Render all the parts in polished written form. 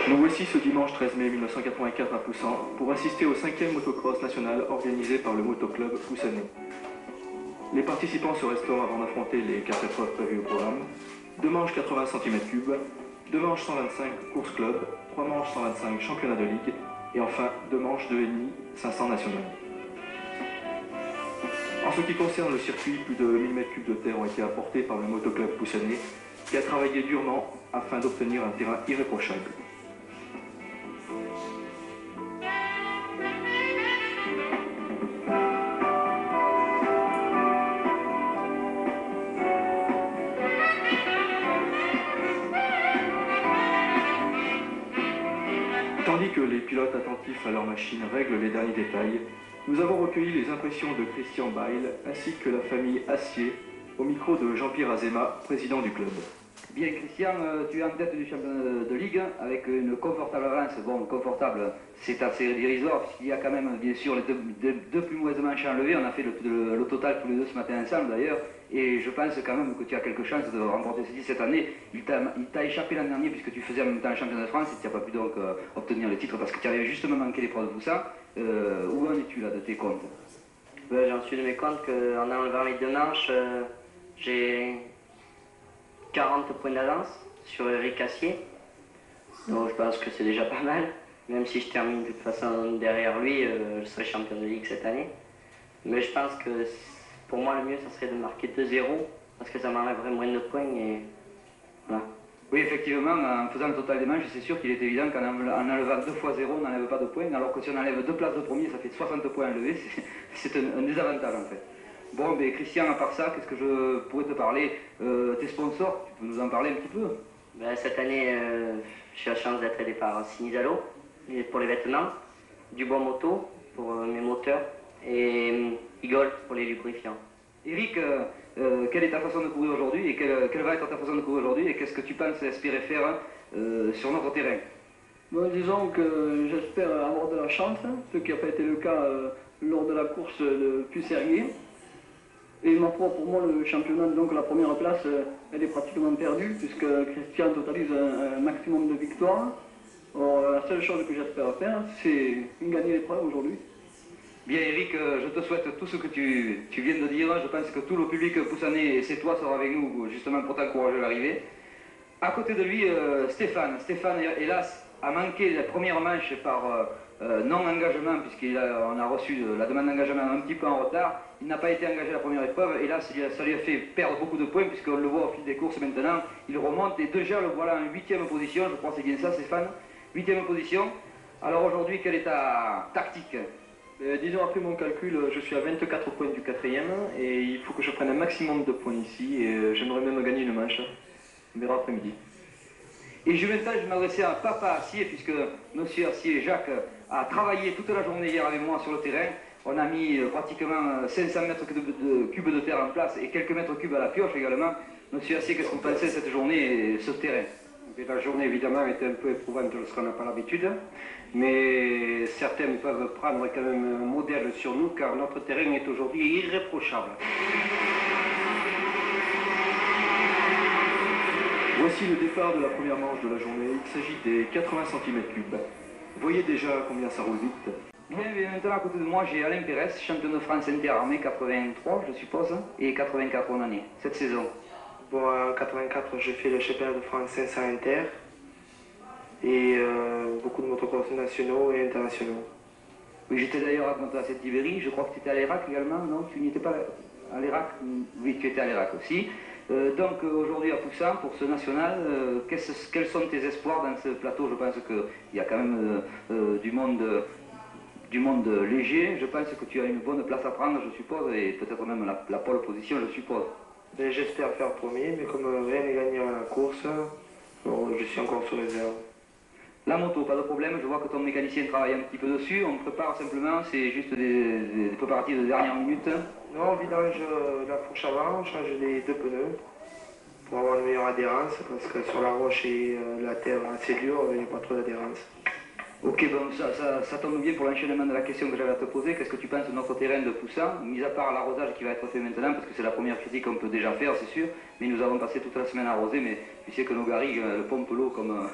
Nous voici ce dimanche 13 mai 1984 à Poussan pour assister au 5e motocross national organisé par le motoclub poussanais. Les participants se restaurent avant d'affronter les 4 épreuves prévues au programme: 2 manches 80 cm3, 2 manches 125 course club, 3 manches 125 championnat de ligue et enfin 2 manches 2,5 500 national. En ce qui concerne le circuit, plus de 1000 m3 de terre ont été apportés par le motoclub poussanais qui a travaillé durement afin d'obtenir un terrain irréprochable. Tandis que les pilotes attentifs à leur machine règlent les derniers détails, nous avons recueilli les impressions de Christian Bail ainsi que la famille Assier au micro de Jean-Pierre Azema, président du club. Bien Christian, tu es en tête du championnat de Ligue avec une confortable avance. Bon, confortable, c'est assez dérisoire puisqu'il y a quand même bien sûr les deux plus mauvaises manches à enlever. On a fait le total tous les deux ce matin ensemble d'ailleurs. Et je pense quand même que tu as quelque chance de remporter ceci cette année. Il t'a échappé l'an dernier puisque tu faisais en même temps le championnat de France et tu n'as pas pu donc obtenir le titre parce que tu avais justement manqué l'épreuve de Poussan. Où en es-tu là de tes comptes? J'en suis de mes comptes qu'en enlevant les 2 manches, j'ai 40 points d'avance sur Eric Assier. Donc je pense que c'est déjà pas mal. Même si je termine de toute façon derrière lui, je serai champion de Ligue cette année. Mais je pense que pour moi le mieux, ça serait de marquer 2-0 parce que ça m'enlèverait moins de points et voilà. Oui, effectivement, en faisant le total des manches, c'est sûr qu'il est évident qu'en enlevant 2 fois 0, on n'enlève pas de points, alors que si on enlève 2 places de premier, ça fait 60 points enlevés, c'est un désavantage en fait. Bon, mais Christian, à part ça, qu'est-ce que je pourrais te parler? Tes sponsors, tu peux nous en parler un petit peu? Cette année, j'ai la chance d'être aidé par Sinizalo pour les vêtements, Dubois Moto pour mes moteurs et Igol pour les lubrifiants. Eric, quelle est ta façon de courir aujourd'hui et quelle va être ta façon de courir aujourd'hui et qu'est-ce que tu penses espérer faire sur notre terrain? Bon, disons que j'espère avoir de la chance, ce qui n'a pas été le cas lors de la course de Pucerguier. Et ma foi, pour moi, le championnat, donc la première place, elle est pratiquement perdue, puisque Christian totalise un maximum de victoires. Alors, la seule chose que j'espère faire, c'est gagner l'épreuve aujourd'hui. Bien Eric, je te souhaite tout ce que tu viens de dire. Je pense que tout le public poussanais, et c'est toi, sera avec nous justement pour t'encourager à l'arrivée. À côté de lui, Stéphane. Stéphane, hélas, a manqué la première manche par non-engagement, puisqu'on a reçu la demande d'engagement un petit peu en retard. Il n'a pas été engagé à la première épreuve, et là, ça lui a fait perdre beaucoup de points, puisqu'on le voit au fil des courses maintenant. Il remonte, et déjà, le voilà en 8e position, je crois que c'est bien ça, Stéphane. 8e position. Alors aujourd'hui, quelle est ta tactique? Disons, après mon calcul, je suis à 24 points du 4e et il faut que je prenne un maximum de points ici et j'aimerais même gagner une manche. On verra après-midi. Et je vais m'adresser à Papa Assier, puisque Monsieur Assier, Jacques, a travaillé toute la journée hier avec moi sur le terrain. On a mis pratiquement 500 mètres cubes de terre en place et quelques mètres cubes à la pioche également. Monsieur Assier, qu'est-ce que vous pensez de cette journée et ce terrain? La journée évidemment était un peu éprouvante lorsqu'on n'a pas l'habitude, mais certains peuvent prendre quand même un modèle sur nous car notre terrain est aujourd'hui irréprochable. Voici le départ de la première manche de la journée. Il s'agit des 80 cm3. Voyez déjà combien ça roule vite. Bien, maintenant à côté de moi j'ai Alain Pérez, champion de France interarmée 83 je suppose, et 84 en année, cette saison. Bon, en 84, j'ai fait le championnat de France 500 inter et beaucoup de motocross nationaux et internationaux. Oui, j'étais d'ailleurs à cette Ibérie, je crois que tu étais à l'Irak également, non? Tu n'y étais pas à l'Irak? Oui, tu étais à l'Irak aussi. Donc aujourd'hui à Poussan, pour ce national, quels sont tes espoirs dans ce plateau? Je pense qu'il y a quand même du monde léger. Je pense que tu as une bonne place à prendre, je suppose, et peut-être même la pole position, je suppose. J'espère faire premier, mais comme rien n'est gagné à la course, bon, je suis encore sur réserve. La moto, pas de problème, je vois que ton mécanicien travaille un petit peu dessus, on prépare simplement, c'est juste des préparatifs de dernière minute. Non, on vidange la fourche avant, on change les 2 pneus pour avoir une meilleure adhérence, parce que sur la roche et la terre assez dure, il n'y a pas trop d'adhérence. Ok, bon, ça tombe bien pour l'enchaînement de la question que j'avais à te poser. Qu'est-ce que tu penses de notre terrain de Poussin, mis à part l'arrosage qui va être fait maintenant, parce que c'est la première critique qu'on peut déjà faire, c'est sûr, mais nous avons passé toute la semaine à arroser, mais tu sais que nos garrigues pompent l'eau comme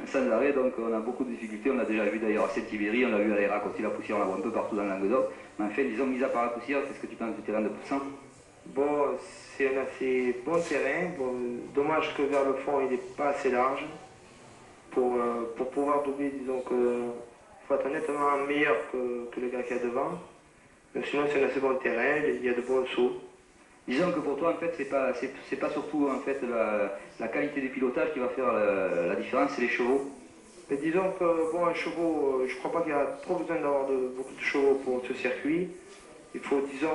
sans arrêt, donc on a beaucoup de difficultés. On l'a déjà vu d'ailleurs à Saint-Ibéry, on l'a vu à l'Erac aussi, la poussière, on la voit un peu partout dans le Languedoc. Mais enfin, disons, mis à part la poussière, qu'est-ce que tu penses du terrain de Poussin? Bon, c'est un assez bon terrain. Bon, dommage que vers le fond, il n'est pas assez large pour pouvoir doubler. Disons que faut être nettement meilleur que le gars qui est devant. Mais sinon, c'est un assez bon terrain. Il y a de bons sauts. Disons que pour toi, en fait, c'est pas surtout en fait la qualité du pilotage qui va faire la différence, c'est les chevaux. Mais disons que bon, un chevaux, je crois pas qu'il y a trop besoin d'avoir beaucoup de chevaux pour ce circuit. Il faut, disons,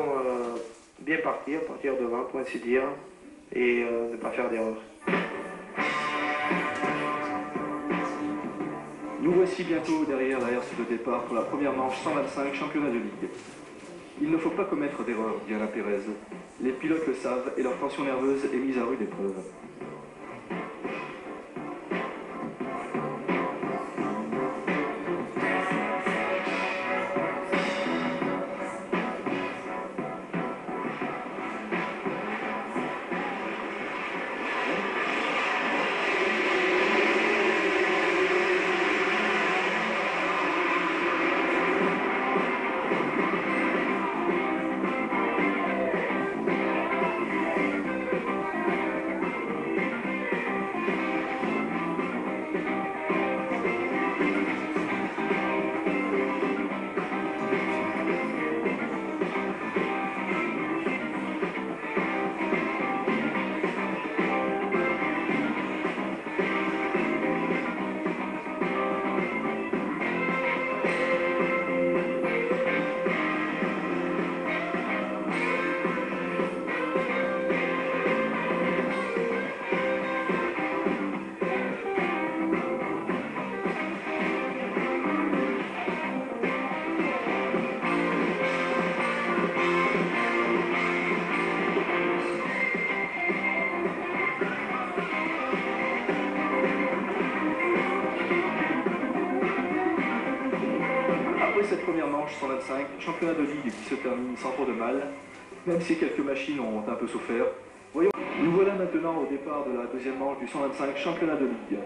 bien partir devant, pour ainsi dire, et ne pas faire d'erreur. Nous voici bientôt derrière la herse de départ pour la première manche 125 championnat de ligue. Il ne faut pas commettre d'erreur, dit Alain Pérez. Les pilotes le savent et leur tension nerveuse est mise à rude épreuve. Cette première manche 125, championnat de ligue qui se termine sans trop de mal, même si quelques machines ont un peu souffert. Voyons, nous voilà maintenant au départ de la deuxième manche du 125 championnat de ligue.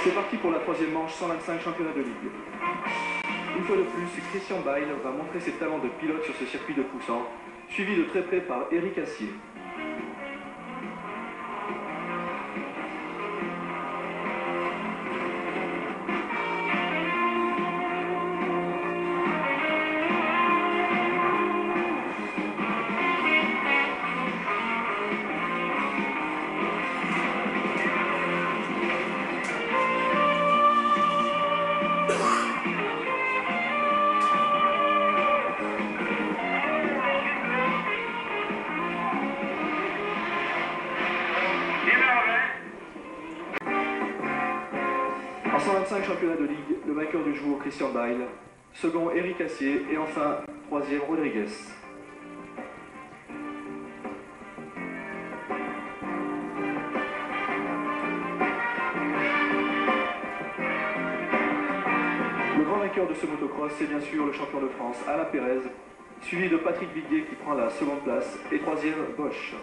C'est parti pour la troisième manche 125 championnat de ligue. Une fois de plus, Christian Bayle va montrer ses talents de pilote sur ce circuit de Poussin, suivi de très près par Éric Assier. En 125 championnat de ligue, le vainqueur du jour, Christian Bayle, second, Éric Assier, et enfin, troisième, Rodriguez. Le grand vainqueur de ce motocross, c'est bien sûr le champion de France, Alain Pérez, suivi de Patrick Viguier qui prend la seconde place, et troisième, Bosch.